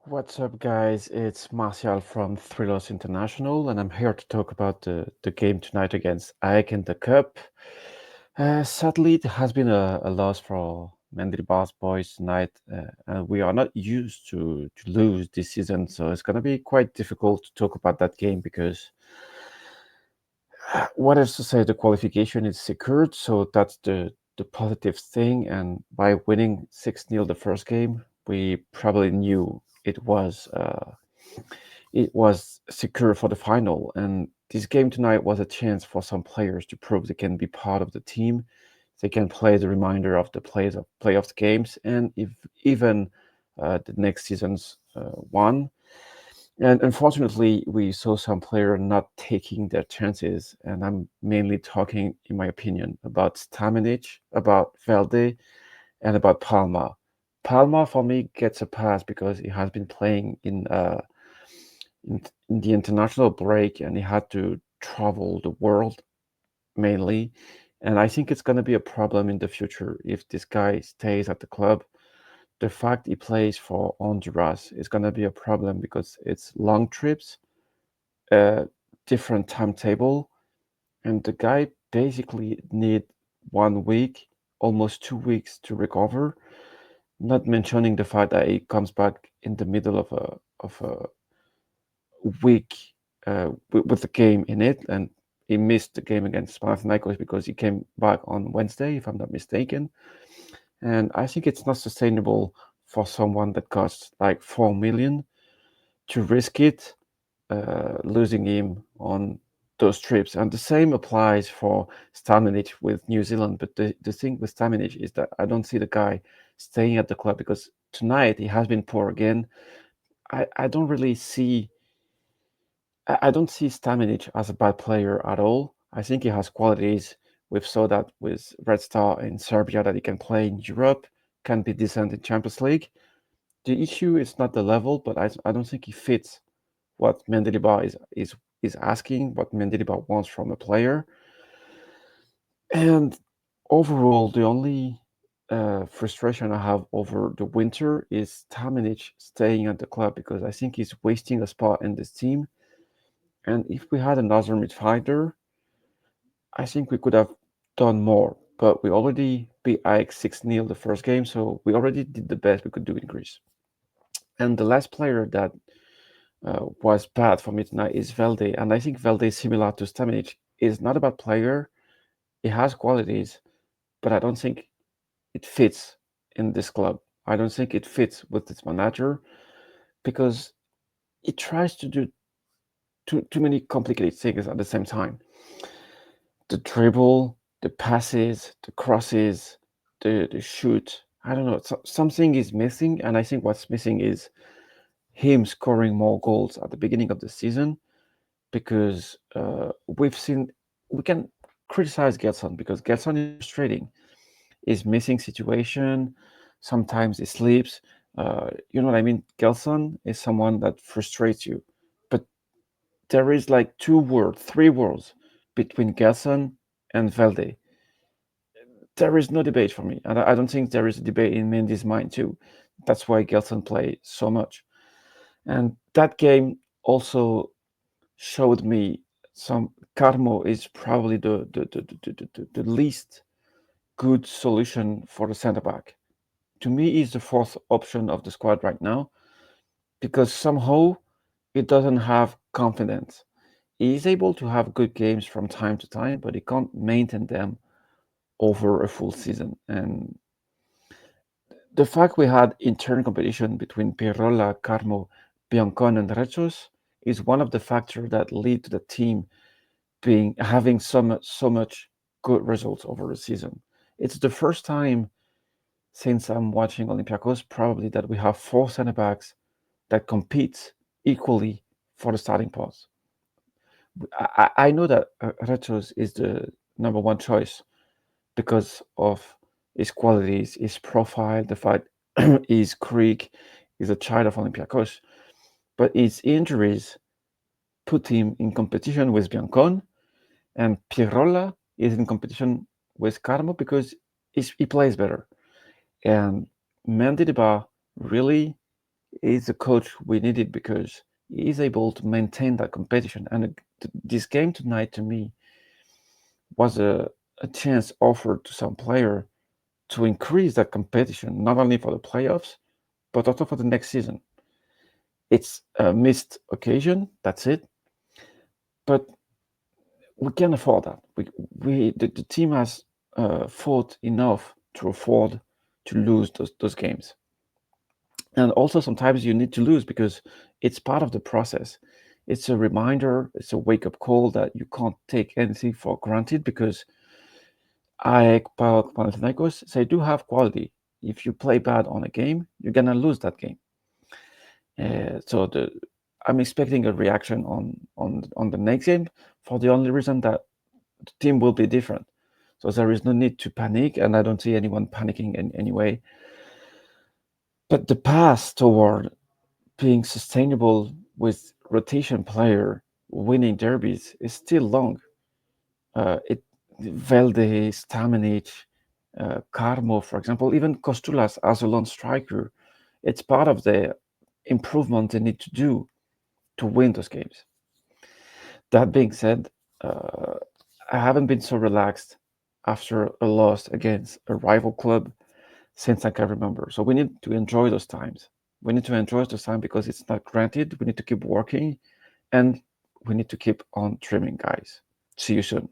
What's up, guys? It's Martial from Thrillers International, and I'm here to talk about the game tonight against AEK in the Cup. Sadly, it has been a loss for Mendilibar's boys tonight, and we are not used to lose this season, so it's going to be quite difficult to talk about that game because what is to say, the qualification is secured, so that's the positive thing. And by winning 6-0 the first game, we probably knew it was secure for the final. And this game tonight was a chance for some players to prove they can be part of the team. They can play the remainder of the playoffs games, and if even the next season's one. And unfortunately, we saw some players not taking their chances, and I'm mainly talking, in my opinion, about Stamenic, about Velde, and about Palma. Palma, for me, gets a pass because he has been playing in the international break, and he had to travel the world mainly. And I think it's going to be a problem in the future if this guy stays at the club. The fact he plays for Honduras is going to be a problem because it's long trips, a different timetable, and the guy basically need 1 week, almost 2 weeks to recover. Not mentioning the fact that he comes back in the middle of a week with the game in it, and he missed the game against Panathinaikos because he came back on Wednesday, if I'm not mistaken. And I think it's not sustainable for someone that costs like 4 million to risk it, losing him on those trips. And the same applies for Stamenic with New Zealand. But the thing with Stamenic is that I don't see the guy staying at the club because tonight he has been poor again. I don't really see I don't see Stamenic as a bad player at all. I think he has qualities. We've saw that with Red Star in Serbia that he can play in Europe, can be decent in Champions League. The issue is not the level, but I don't think he fits what Mendilibar is asking, what Mendilibar wants from a player. And overall, the only frustration I have over the winter is Stamenic staying at the club because I think he's wasting a spot in this team. And if we had another midfielder, I think we could have done more. But we already beat Ajax 6-0 the first game, so we already did the best we could do in Greece. And the last player that was bad for me tonight is Velde. And I think Velde is similar to Stamenic. Is not a bad player. He has qualities, but I don't think it fits in this club. I don't think it fits with its manager because it tries to do too many complicated things at the same time. The dribble, the passes, the crosses, the shoot. I don't know. Something is missing, and I think what's missing is him scoring more goals at the beginning of the season because we've seen we can criticize Getson because Getson is frustrating. Is missing situation. Sometimes he sleeps. You know what I mean? Gelson is someone that frustrates you, but there is like 2 words, 3 words between Gelson and Velde. There is no debate for me, and I don't think there is a debate in Mendy's mind too. That's why Gelson plays so much, and that game also showed me some. Carmo is probably the least good solution for the centre back. To me, he's the fourth option of the squad right now because somehow it doesn't have confidence. He is able to have good games from time to time, but he can't maintain them over a full season. And the fact we had intern competition between Pirola, Carmo, Biancon, and Rechos is one of the factors that lead to the team being having so much good results over the season. It's the first time since I'm watching Olympiacos probably that we have 4 centre backs that compete equally for the starting post. I know that Rechos is the number one choice because of his qualities, his profile, the fact he's Greek, he's a child of Olympiacos. But his injuries put him in competition with Biancon, and Pirola is in competition with Carmo because he plays better. And Mendy Deba really is a coach we needed because he is able to maintain that competition. And this game tonight, to me, was a chance offered to some player to increase that competition, not only for the playoffs, but also for the next season. It's a missed occasion, that's it. But we can afford that. The team has fought enough to afford to lose those games. And also sometimes you need to lose because it's part of the process. It's a reminder, it's a wake-up call that you can't take anything for granted because AEK, PAOK, Panathinaikos, they do have quality. If you play bad on a game, you're gonna lose that game. So I'm expecting a reaction on the next game for the only reason that the team will be different. So there is no need to panic, and I don't see anyone panicking in any way. But the path toward being sustainable with rotation player winning derbies is still long. It Velde, Stamenic, Carmo, for example, even Kostulas as a lone striker, it's part of the improvement they need to do to win those games. That being said, uh, I haven't been so relaxed after a loss against a rival club since I can remember. So we need to enjoy those times. We need to enjoy those times because it's not granted. We need to keep working and we need to keep on dreaming, guys. See you soon.